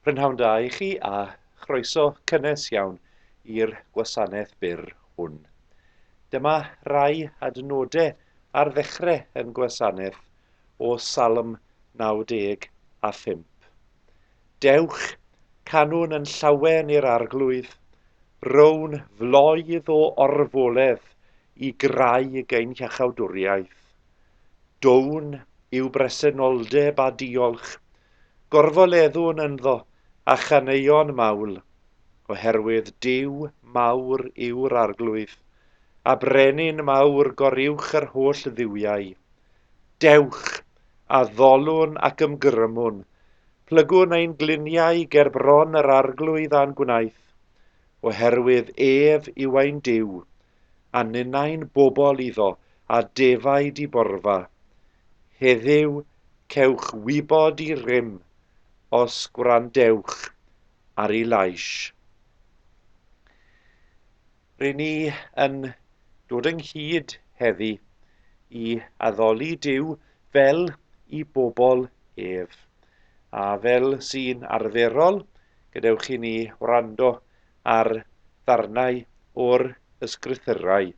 Prynhawn da i chi a chroeso cynnes iawn i'r gwasanaeth byr hwn. Dyma rai adnodau ar ddechrau yn gwasanaeth o Salm 95. Dewch, canwn yn llawen i'r arglwydd, rown floedd o orfoledd i grau gein iachawdwriaeth. Down yw bresenoldeb a diolch, gorfoleddwn ynddo a chaneuon mawl, oherwydd Duw mawr yw'r arglwydd, a brenin mawr goriwch yr holl dduwiau. Dewch, a ddolwn ac ymgrymwn, plygwn ein gliniau ger bron yr arglwydd a'n gwnaeth, oherwydd ef yw ein Duw, a ninnau'n bobl iddo a defaid i borfa. Heddiw cewch wybod i rym, os gwrandewch ar ei lais. Rydyn ni yn dod ynghyd heddi i addoli Duw fel i bobl ef. A fel sy'n arferol, gadewch i ni wrando ar ddarnau o'r ysgrythurau.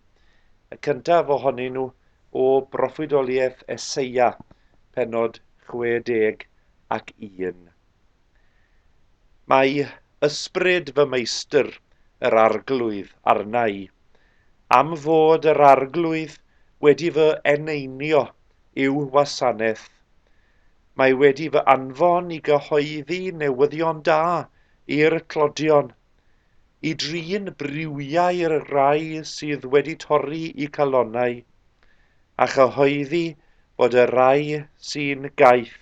Y cyntaf ohonyn nhw o broffwydoliaeth Eseia, pennod 61. Mae ysbryd fy meistr, yr arglwydd, arna i, am fod yr arglwydd wedi fy eneinio i'w wasanaeth. Mae wedi fy anfon i gyhoeddi newyddion da i'r clodion, i drin briwiau'r rai sydd wedi torri i calonnau, a chyhoeddi bod y rai sy'n gaeth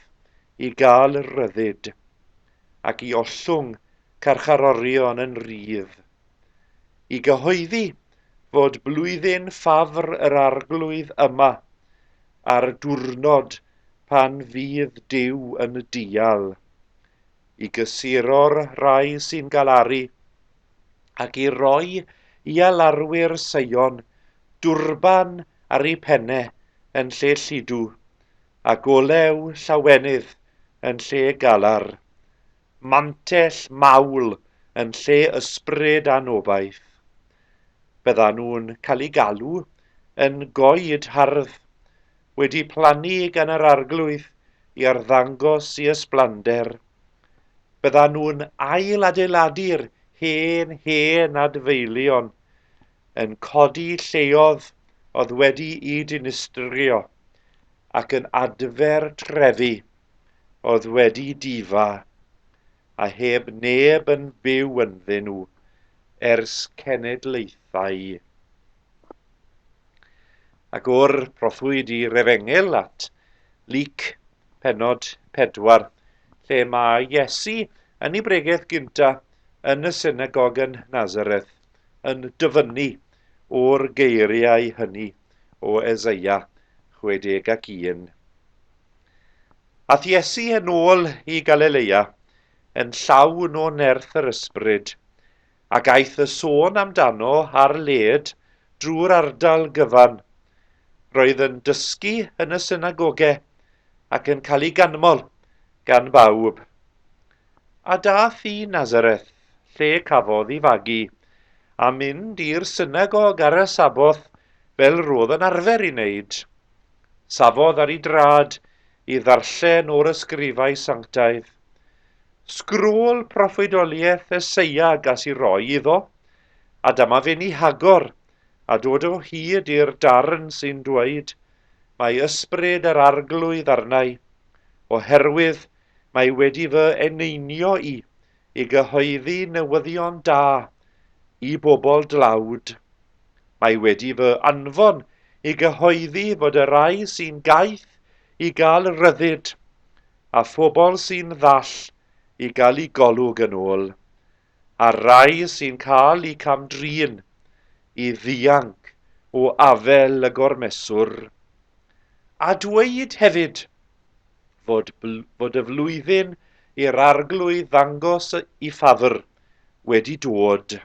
i gael ryddid, ac i ollwng carcharorion yn rydd. I gyhoeddi fod blwyddyn ffafr yr arglwydd yma, a'r diwrnod pan fydd Duw yn dial, i gysuro'r rai sy'n galaru, ac i roi i alarwyr Seion dwrban ar ei pennau yn lle lludw, a golew llawenydd yn lle galar, mantell mawl yn lle ysbryd anobaith. Byddan nhw'n cael ei galw yn goed hardd, wedi plannu gan yr arglwydd i arddangos i ysblander. Byddan nhw'n ail-adeiladu'r hen adfeilion, yn codi lleodd oedd wedi i dinistrio, ac yn adfer trefi oedd wedi difa, a heb neb yn byw ynddyn nhw ers cenedlaethau. Ac o'r proffwyd i'r Efengel at Luc, pennod 4, lle mae Iesu yn ei bregaeth gyntaf yn y synagog yn Nazareth yn dyfynnu o'r geiriau hynny o Eseia 61. Ath Iesu yn ôl i Galilea yn llawn o nerth yr ysbryd, ac aeth y sôn amdano ar led drwy'r ardal gyfan. Roedd yn dysgu yn y synagogau ac yn cael ei ganmol gan bawb. A dath i Nazareth, lle cafodd ei fagu, a mynd i'r synagog ar y saboth fel roedd yn arfer i wneud. Safodd ar ei drad i ddarllen o'r ysgrifau sanctaidd. Sgrôl proffwydoliaeth Eseia gas i roi iddo, a dyma fe'n ei hagor, a dod o hyd i'r darn sy'n dweud, mae ysbryd yr arglwydd arnau, oherwydd mae wedi fy eneinio i gyhoeddi newyddion da i bobl dlawd. Mae wedi fy anfon i gyhoeddi fod y rai sy'n gaeth i gael ryddid, a phobl sy'n ddall i gael ei golwg yn ôl, a rai sy'n cael eu camdrin i ddianc o afel y gormeswr. A dweud hefyd fod y flwyddyn i'r arglwydd ddangos i ffafr wedi dod.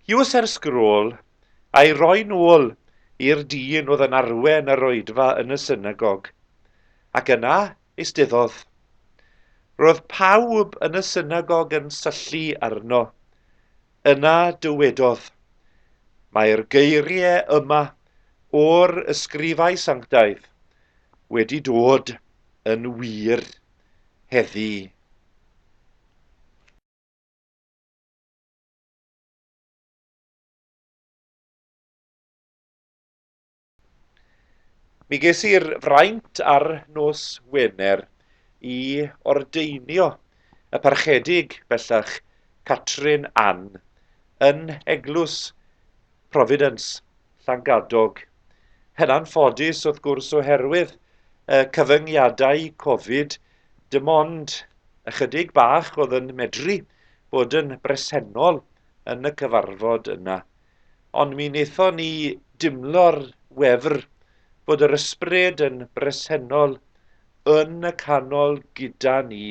Hiws er sgrôl a'i roi nôl i'r dyn oedd yn arwen yr oedfa yn y synagog, ac yna eisteddodd. Roedd pawb yn y synagog yn syllu arno. Yna dywedodd, mae'r geiriau yma o'r ysgrifau sanctaidd wedi dod yn wir heddi. Mi ges i'r fraint ar nos Wener i ordeinio y parchedig bellach Catrin Ann yn eglwys Providence, Llangadog. Hynna'n ffodus wrth gwrs oherwydd cyfyngiadau Covid, dim ond ychydig bach oedd yn medru bod yn bresennol yn y cyfarfod yna. Ond mi wnaethon ni dimlo'r wefr bod yr ysbryd yn bresennol yn y canol gyda ni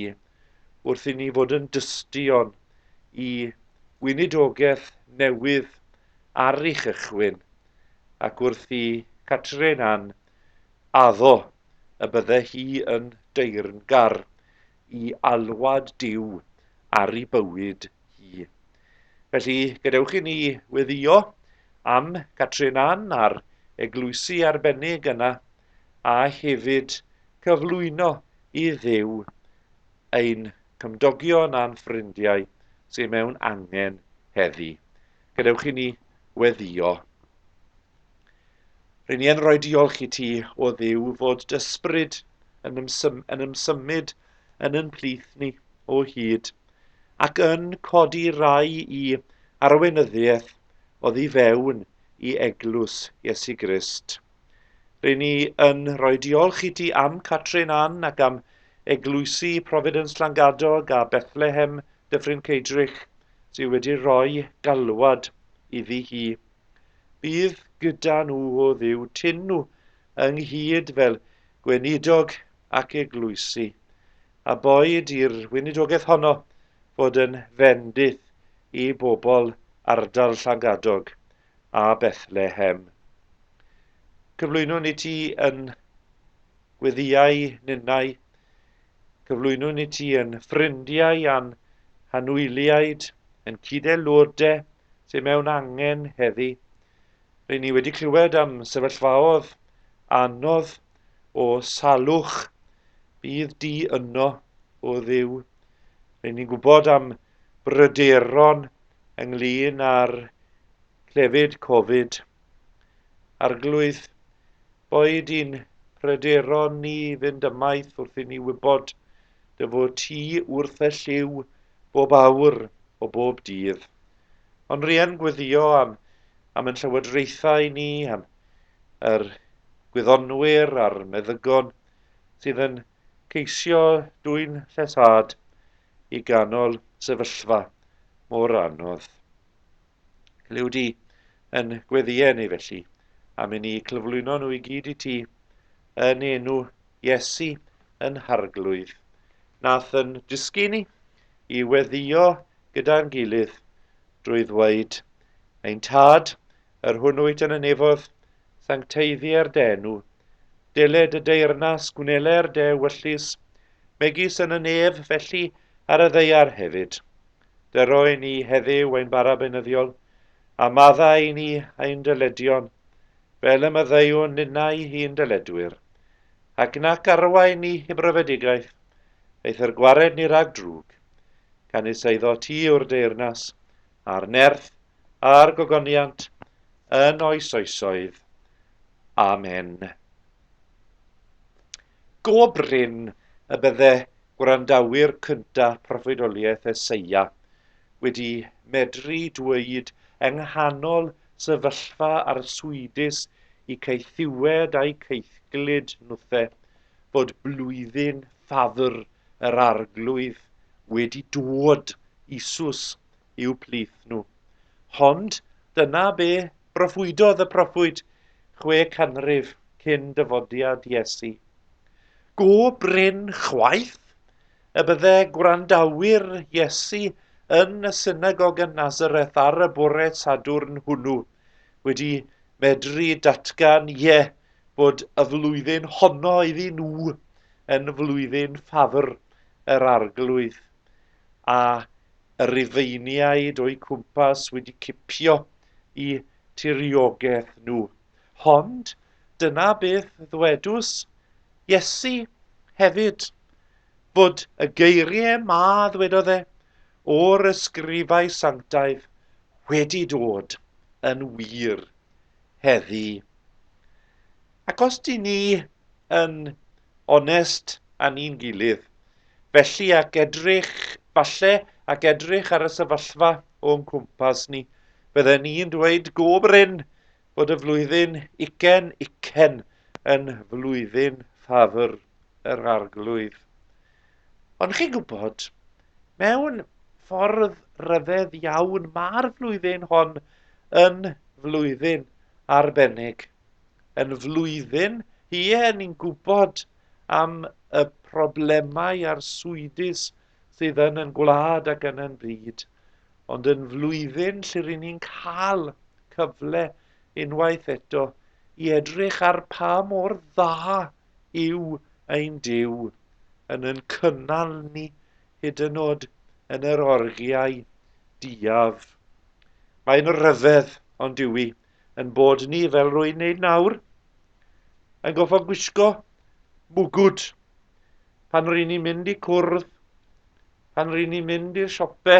wrth i ni fod yn dystion i weinidogaeth newydd ar ei chychwyn ac wrth i Catrin Ann addo y bydde hi yn deyrngar i alwad Duw ar ei bywyd hi. Felly gadewch i ni weddio am Catrin Ann a'r eglwysi arbennig yna a hefyd cyflwyno i Dduw ein cymdogion a'n ffrindiau sy'n mewn angen heddi. Gadewch i ni weddio. Rydyn ni yn rhoi diolch i ti o Dduw fod dysbryd yn ymsymud yn ein plith ni o hyd ac yn codi rai i arweinyddiaeth oddi fewn i eglwys Iesu Grist. Rydyn ni yn rhoi diolch i ti am Catrin Ann ac am eglwysi Providence Llangadog a Bethlehem Dyffryn Ceidrych sydd wedi rhoi galwad iddi hi. Bydd gyda nhw o Dduw tyn nhw ynghyd fel gweinidog ac eglwysi. A boed i'r weinidogaeth honno fod yn fendith i bobl ardal Llangadog a Bethlehem. Cyflwynwn i ti yn gweddiau ninnau, cyflwynwn i ti yn ffrindiau a'n hanwyliaid, yn cydaelodau sy'n mewn angen heddi. Rydyn ni wedi clywed am sefyllfaoedd anodd o salwch, bydd di yno o Dduw. Rydyn ni'n gwybod am bryderon ynglyn â'r clefyd Covid. Arglwydd, boed i'n pryderon ni fynd ymaith wrth i ni wybod dy fod ti wrth y lliw bob awr o bob dydd. Ond rhian gweddio am ein llywodraethau ni, am yr gwyddonwyr a'r meddygon sydd yn ceisio dwyn llesad i ganol sefyllfa mor anodd. Liw di yn gweddiau ni felly, a mynd i clyflwyno nhw i gyd i ti yn enw Iesu yn Arglwydd. Nath yn dysgu ni i weddio gyda'n gilydd drwy ddweud, ein tad, yr hwnnwyd yn y nefodd, sancteiddiau'r denw, deled y deyrnas gwnele'r de wyllus, megis yn y nef felly ar y ddeiar hefyd. Dyro i ni heddiw ein bara beunyddiol, a maddau i ni ein dyledion, fel y maddeuwn ninnau hi'n dyledwyr, ac nac arwain ni i brofedigaeth, eith yr gwared ni rag drwg, canis eiddo ti o'r deyrnas, a'r nerth, a'r gogoniant, yn oes oesoedd. Amen. Go bryn y bydde gwrandawyr cyntaf proffwydoliaeth Eseia wedi medru dweud yng nghanol sefyllfa arswydus i ceithiwed a'i ceithglyd nhwthe fod blwyddyn ffafr yr Arglwydd wedi dod Isus i'w plith nhw. Ond dyna be broffwydodd y proffwyd 6 canrif cyn dyfodiad Iesu. Go bryn chwaith y bydde gwrandawyr Iesu yn y synagog yn Nazareth ar y bore Sadwrn hwnnw wedi medru datgan bod y flwyddyn honno iddyn nhw yn flwyddyn ffafr yr arglwydd, a y rifeiniaid o'i cwmpas wedi cipio i tiriogaeth nhw. Ond dyna beth ddwedws Iesu hefyd, bod y geiriau ddwedodd e, o'r ysgrifau sanctaidd wedi dod yn wir heddi. Ac os di ni yn onest â ni'n gilydd, felly ac edrych ar y sefyllfa o'n cwmpas ni, bydden ni'n dweud go bryn bod y flwyddyn ucen yn flwyddyn ffafr yr arglwydd. Ond chi'n gwybod, mewn ffordd ryfedd iawn, mae'r flwyddyn hon yn flwyddyn arbennig. Yn flwyddyn, ni'n gwybod am y problemau a'r swydus sydd yn gwlad ac yn byd. Ond yn flwyddyn lle rydyn ni'n cael cyfle unwaith eto i edrych ar pa mor dda yw ein Duw yn cynnal ni hyd yn oed yn yr orgiau diaf. Mae'n ryfedd ond yw hi yn bod ni fel rwy'n neud nawr yn goffo gwisgo mwgwd pan rydyn ni'n mynd i cwrdd, pan rydyn ni'n mynd i'r siope,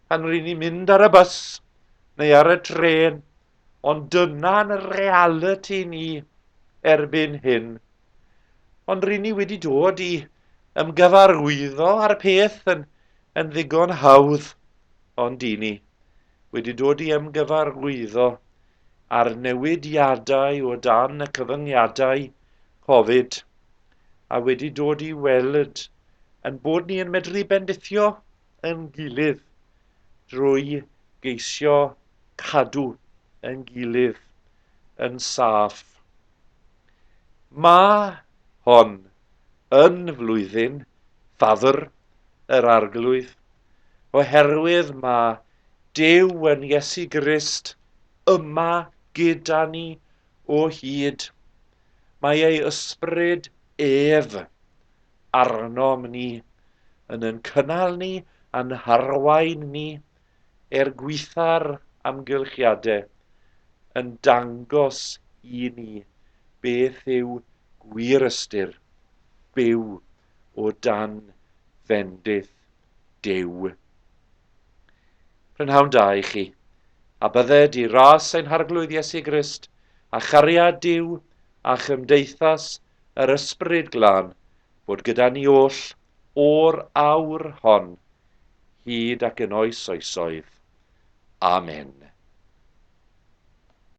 pan rydyn ni'n mynd ar y bus neu ar y tren, ond dyna'n reality ni erbyn hyn. Ond rydyn ni wedi dod i ymgyfarwyddo ar peth yn ddigon hawdd, ond i ni wedi dod i ymgyfarwyddo ar newidiadau o dan y cyfyngiadau Covid, a wedi dod i weld yn bod ni yn medru bendithio yn gilydd drwy geisio cadw yn gilydd yn saff. Mae hon yn flwyddyn ffafr yr arglwydd, oherwydd mae Duw yn Iesu Grist yma gyda ni o hyd. Mae ei ysbryd ef arnom ni yn cynnal ni, yn harwain ni, gweitha'r amgylchiadau, yn dangos i ni beth yw gwir ystyr byw o dan fendith Duw. Prynhawn da i chi, a bydde di ras ein harglwydd Iesu Grist, a chariad Duw, a chymdeithas yr ysbryd glân, bod gyda ni oll o'r awr hon, hyd ac yn oes oesoedd. Amen.